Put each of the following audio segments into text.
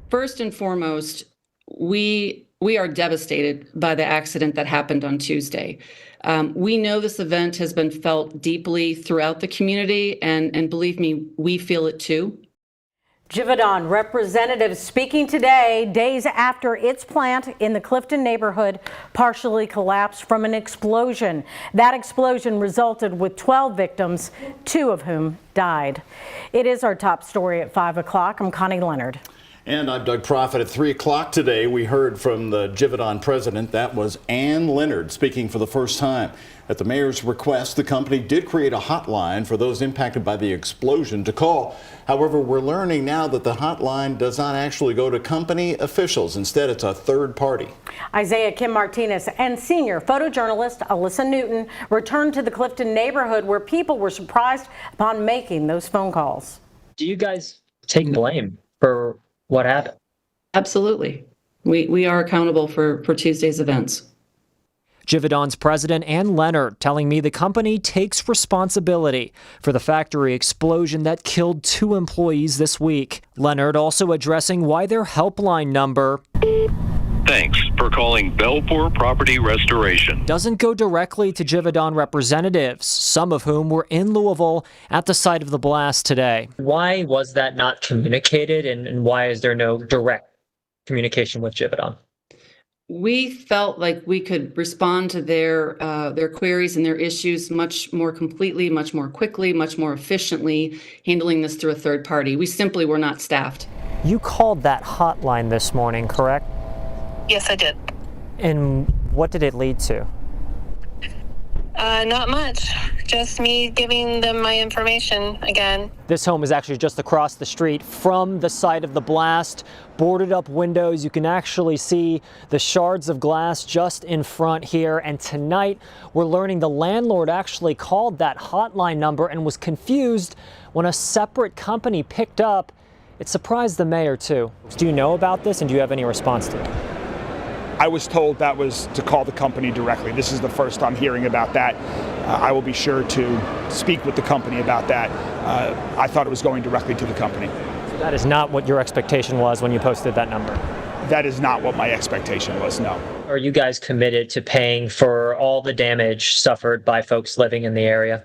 First and foremost, we are devastated by the accident that happened on Tuesday. We know this event has been felt deeply throughout the community, and believe me, we feel it too. Givaudan representatives speaking today, days after its plant in the Clifton neighborhood partially collapsed from an explosion. That explosion resulted with 12 victims, 2 of whom died. It is our top story at 5 o'clock. I'm Connie Leonard. And I'm Doug Proffitt. At 3 o'clock today, we heard from the Givaudan president. That was Ann Leonard speaking for the first time. At the mayor's request, the company did create a hotline for those impacted by the explosion to call. However, we're learning now that the hotline does not actually go to company officials. Instead, it's a third party. Isaiah Kim Martinez and senior photojournalist Alyssa Newton returned to the Clifton neighborhood where people were surprised upon making those phone calls. Do you guys take blame for what happened? Absolutely. We are accountable for Tuesday's events. Givaudan's president Ann Leonard telling me the company takes responsibility for the factory explosion that killed 2 employees this week. Leonard also addressing why their helpline number, thanks for calling Belfour Property Restoration, doesn't go directly to Givaudan representatives, some of whom were in Louisville at the site of the blast today. Why was that not communicated, and why is there no direct communication with Givaudan? We felt like we could respond to their queries and their issues much more completely, much more quickly, much more efficiently, handling this through a third party. We simply were not staffed. You called that hotline this morning, correct? Yes, I did. And what did it lead to? Not much. Just me giving them my information again. This home is actually just across the street from the site of the blast. Boarded up windows. You can actually see the shards of glass just in front here. And tonight, we're learning the landlord actually called that hotline number and was confused when a separate company picked up. It surprised the mayor, too. Do you know about this, and do you have any response to it? I was told that was to call the company directly. This is the first I'm hearing about that. I will be sure to speak with the company about that. I thought it was going directly to the company. So that is not what your expectation was when you posted that number? That is not what my expectation was, no. Are you guys committed to paying for all the damage suffered by folks living in the area?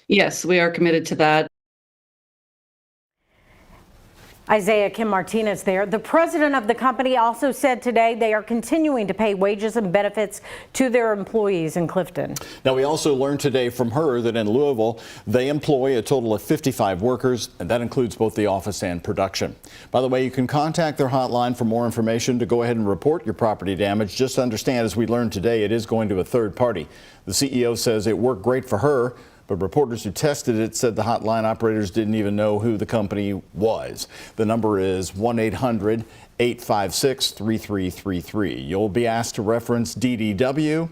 Yes, we are committed to that. Isaiah Kim Martinez there. The president of the company also said today they are continuing to pay wages and benefits to their employees in Clifton. Now, we also learned today from her that in Louisville, they employ a total of 55 workers, and that includes both the office and production. By the way, you can contact their hotline for more information to go ahead and report your property damage. Just understand, as we learned today, it is going to a third party. The CEO says it worked great for her, but reporters who tested it said the hotline operators didn't even know who the company was. The number is 1-800-856-3333. You'll be asked to reference DDW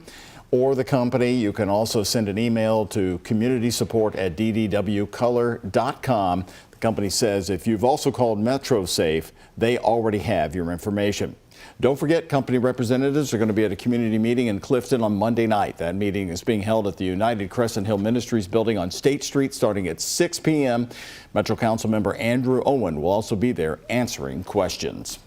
or the company. You can also send an email to communitysupport@ddwcolor.com. The company says if you've also called MetroSafe, they already have your information. Don't forget, company representatives are going to be at a community meeting in Clifton on Monday night. That meeting is being held at the United Crescent Hill Ministries building on State Street starting at 6 p.m. Metro Council member Andrew Owen will also be there answering questions.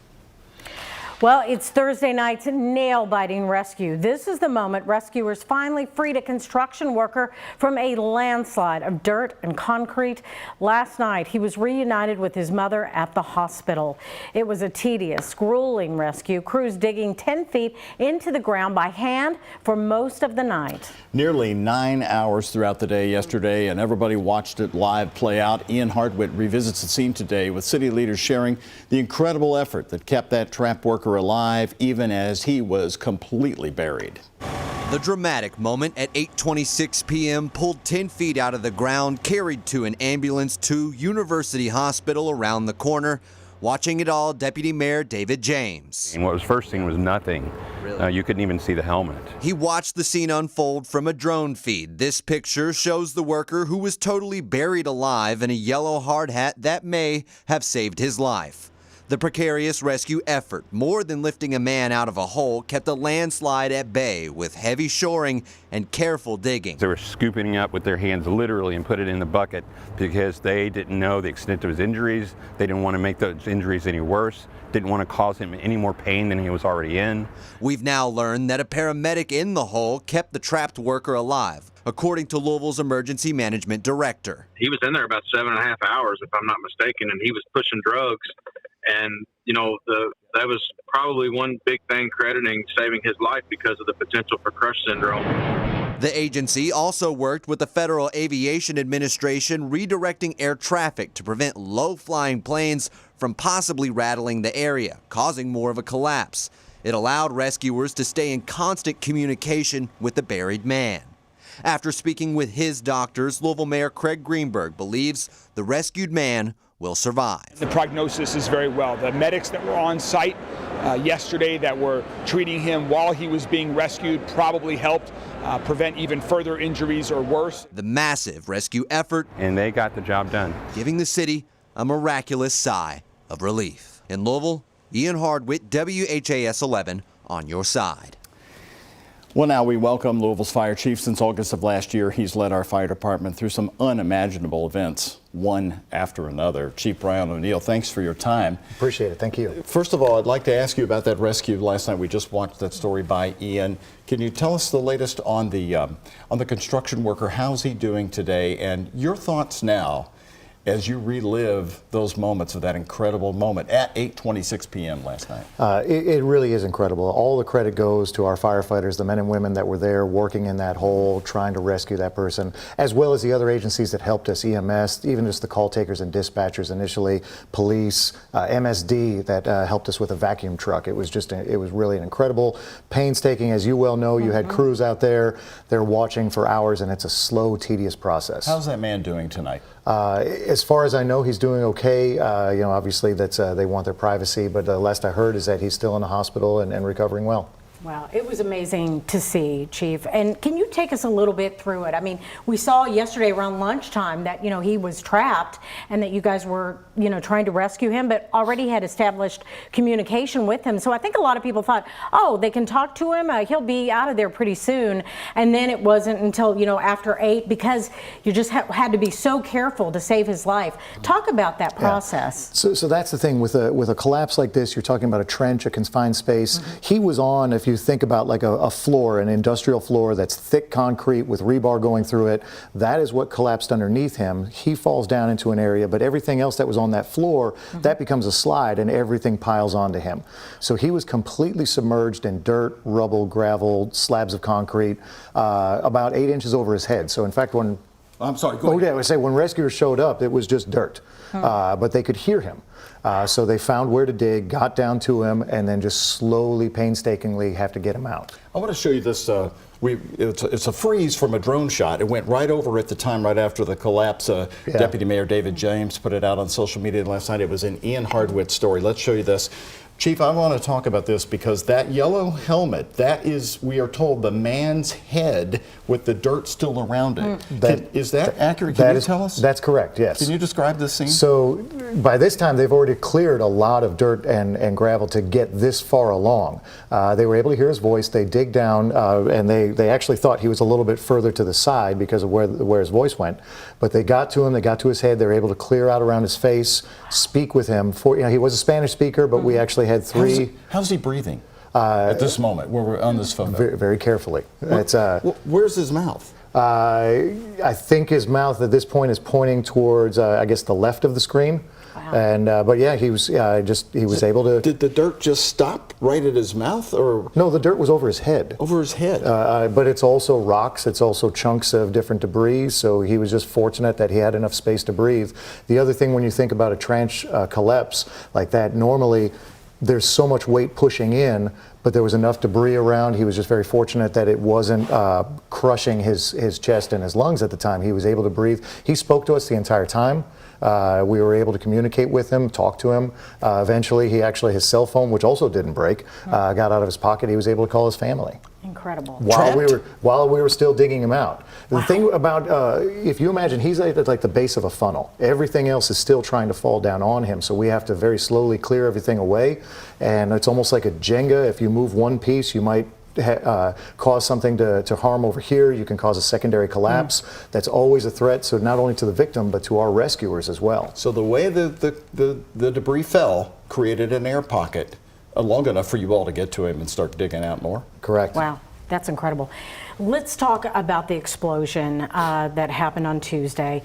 Well, it's Thursday night's nail-biting rescue. This is the moment rescuers finally freed a construction worker from a landslide of dirt and concrete. Last night, he was reunited with his mother at the hospital. It was a tedious, grueling rescue. Crews digging 10 feet into the ground by hand for most of the night. Nearly 9 hours throughout the day yesterday, and everybody watched it live play out. Ian Hartwitt revisits the scene today with city leaders sharing the incredible effort that kept that trapped worker alive even as he was completely buried. The dramatic moment at 8:26 p.m. pulled 10 feet out of the ground, carried to an ambulance to University Hospital around the corner. Watching it all, Deputy Mayor David James. And what was first seen was nothing. Really? You couldn't even see the helmet. He watched the scene unfold from a drone feed. This picture shows the worker who was totally buried alive in a yellow hard hat that may have saved his life. The precarious rescue effort, more than lifting a man out of a hole, kept a landslide at bay with heavy shoring and careful digging. They were scooping up with their hands literally and put it in the bucket because they didn't know the extent of his injuries. They didn't want to make those injuries any worse, didn't want to cause him any more pain than he was already in. We've now learned that a paramedic in the hole kept the trapped worker alive, according to Louisville's emergency management director. He was in there about 7.5 hours, if I'm not mistaken, and he was pushing drugs. And, you know, that was probably one big thing crediting saving his life because of the potential for crush syndrome. The agency also worked with the Federal Aviation Administration, redirecting air traffic to prevent low-flying planes from possibly rattling the area, causing more of a collapse. It allowed rescuers to stay in constant communication with the buried man. After speaking with his doctors, Louisville Mayor Craig Greenberg believes the rescued man will survive. The prognosis is very well. The medics that were on site yesterday that were treating him while he was being rescued probably helped prevent even further injuries or worse. The massive rescue effort, And they got the job done. giving the city a miraculous sigh of relief. In Louisville, Ian Hardwick, WHAS 11 on your side. Well, now we welcome Louisville's fire chief. Since August of last year, he's led our fire department through some unimaginable events, one after another. Chief Brian O'Neill, thanks for your time. Appreciate it. Thank you. First of all, I'd like to ask you about that rescue last night. We just watched that story by Ian. Can you tell us the latest on the construction worker? How's he doing today? And your thoughts now as you relive those moments of that incredible moment at 8:26 p.m. last night. It really is incredible. All the credit goes to our firefighters, the men and women that were there working in that hole, trying to rescue that person, as well as the other agencies that helped us, EMS, even just the call takers and dispatchers initially, police, MSD that helped us with a vacuum truck. It was really an incredible, painstaking, as you well know, you had crews out there, they're watching for hours, and it's a slow, tedious process. How's that man doing tonight? As far as I know, he's doing okay. You know, obviously they want their privacy, but the last I heard is that he's still in the hospital and recovering well. Wow, it was amazing to see, Chief. And can you take us a little bit through it? I mean, we saw yesterday around lunchtime that, you know, he was trapped and that you guys were, you know, trying to rescue him, but already had established communication with him. So I think a lot of people thought, oh, they can talk to him, he'll be out of there pretty soon. And then it wasn't until, you know, after 8, because you just had to be so careful to save his life. Talk about that process. Yeah. So that's the thing with a collapse like this. You're talking about a trench, a confined space. He was on, if you think about like a floor, an industrial floor that's thick concrete with rebar going through it, that is what collapsed underneath him. He falls down into an area, but everything else that was on that floor, that becomes a slide and everything piles onto him. So he was completely submerged in dirt, rubble, gravel, slabs of concrete, about 8 inches over his head. So in fact, when I'm sorry, go ahead. Yeah, I would say when rescuers showed up, it was just dirt, but they could hear him. So they found where to dig, got down to him, and then just slowly, painstakingly have to get him out. I want to show you this. It's a freeze from a drone shot. It went right over at the time, right after the collapse. Deputy Mayor David James put it out on social media last night. It was an Ian Hardwick story. Let's show you this. Chief, I want to talk about this because that yellow helmet, that is, we are told, the man's head with the dirt still around it. Is that accurate? Can you tell us? That's correct, yes. Can you describe this scene? So by this time, they've already cleared a lot of dirt and gravel to get this far along. They were able to hear his voice. They dig down, and they actually thought he was a little bit further to the side because of where his voice went. But they got to him, they got to his head. They were able to clear out around his face, speak with him. He was a Spanish speaker, but we actually had 3. How's he breathing at this moment where we're on this photo? Very, very carefully. Where's his mouth? I think his mouth at this point is pointing towards, I guess, the left of the screen. Wow. And but yeah, he was able to. Did the dirt just stop right at his mouth, or no? The dirt was over his head. Over his head. But it's also rocks. It's also chunks of different debris. So he was just fortunate that he had enough space to breathe. The other thing, when you think about a trench collapse like that, normally there's so much weight pushing in, but there was enough debris around. He was just very fortunate that it wasn't crushing his chest and his lungs at the time. He was able to breathe. He spoke to us the entire time. We were able to communicate with him, talk to him. Eventually, his cell phone, which also didn't break, got out of his pocket. He was able to call his family. Incredible. While we were still digging him out. The thing about, if you imagine, he's at like the base of a funnel. Everything else is still trying to fall down on him, so we have to very slowly clear everything away. And it's almost like a Jenga. If you move one piece, you might cause something to harm over here. You can cause a secondary collapse. That's always a threat, so not only to the victim, but to our rescuers as well. So the way the debris fell created an air pocket long enough for you all to get to him and start digging out more? Correct. Wow, that's incredible. Let's talk about the explosion that happened on Tuesday.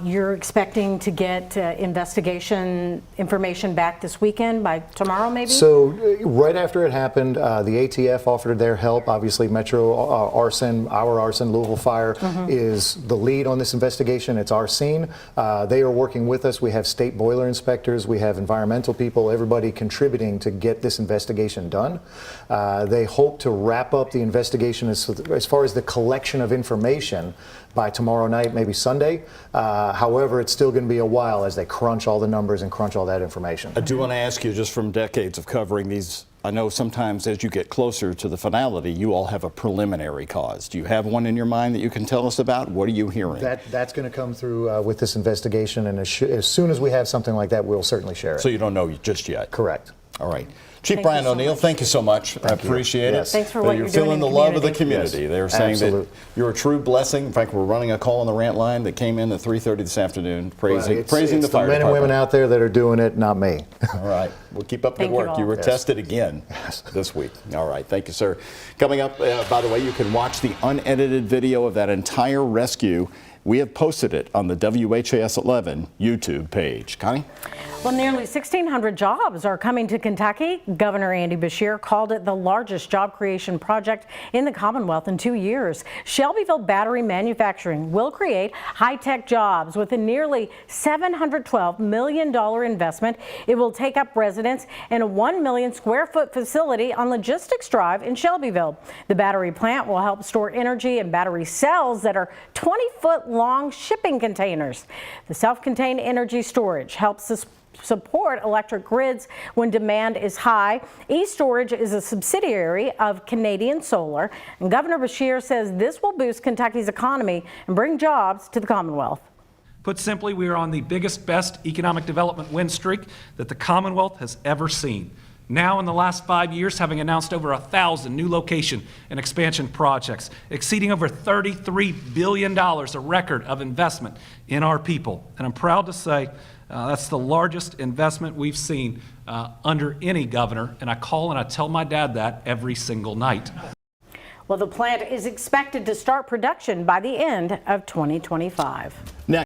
You're expecting to get investigation information back this weekend, by tomorrow maybe? So right after it happened, the ATF offered their help. Obviously, Metro Arson, our arson, Louisville Fire is the lead on this investigation. It's our scene. They are working with us. We have state boiler inspectors. We have environmental people, everybody contributing to get this investigation done. They hope to wrap up the investigation as far as the collection of information by tomorrow night, maybe Sunday. However, it's still going to be a while as they crunch all the numbers and crunch all that information. I do want to ask you, just from decades of covering these, I know sometimes as you get closer to the finality, you all have a preliminary cause. Do you have one in your mind that you can tell us about? What are you hearing? That's going to come through with this investigation, and as soon as we have something like that, we'll certainly share it. So you don't know just yet? Correct. All right. Chief Brian O'Neill, thank you so much. I appreciate it. Thanks for what you're doing feeling in the the love of the community. community. They're saying that you're a true blessing. In fact, we're running a call on the rant line that came in at 3:30 this afternoon, praising the fire department. Men and women out there that are doing it, not me. All right. Well, keep up the good work. You were tested again this week. All right. Thank you, sir. Coming up, by the way, you can watch the unedited video of that entire rescue. We have posted it on the WHAS11 YouTube page. Connie? Well, nearly 1,600 jobs are coming to Kentucky. Governor Andy Beshear called it the largest job creation project in the Commonwealth in 2 years. Shelbyville Battery Manufacturing will create high-tech jobs with a nearly $712 million investment. It will take up residence in a 1 million square foot facility on Logistics Drive in Shelbyville. The battery plant will help store energy in battery cells that are 20-foot long shipping containers. The self-contained energy storage helps us support electric grids when demand is high. E-Storage is a subsidiary of Canadian Solar, and Governor Beshear says this will boost Kentucky's economy and bring jobs to the Commonwealth. Put simply, we are on the biggest, best economic development win streak that the Commonwealth has ever seen. Now, in the last 5 years, having announced over 1,000 new location and expansion projects, exceeding over $33 billion, a record of investment in our people. And I'm proud to say that's the largest investment we've seen under any governor, and I call and I tell my dad that every single night. Well, the plant is expected to start production by the end of 2025. Next.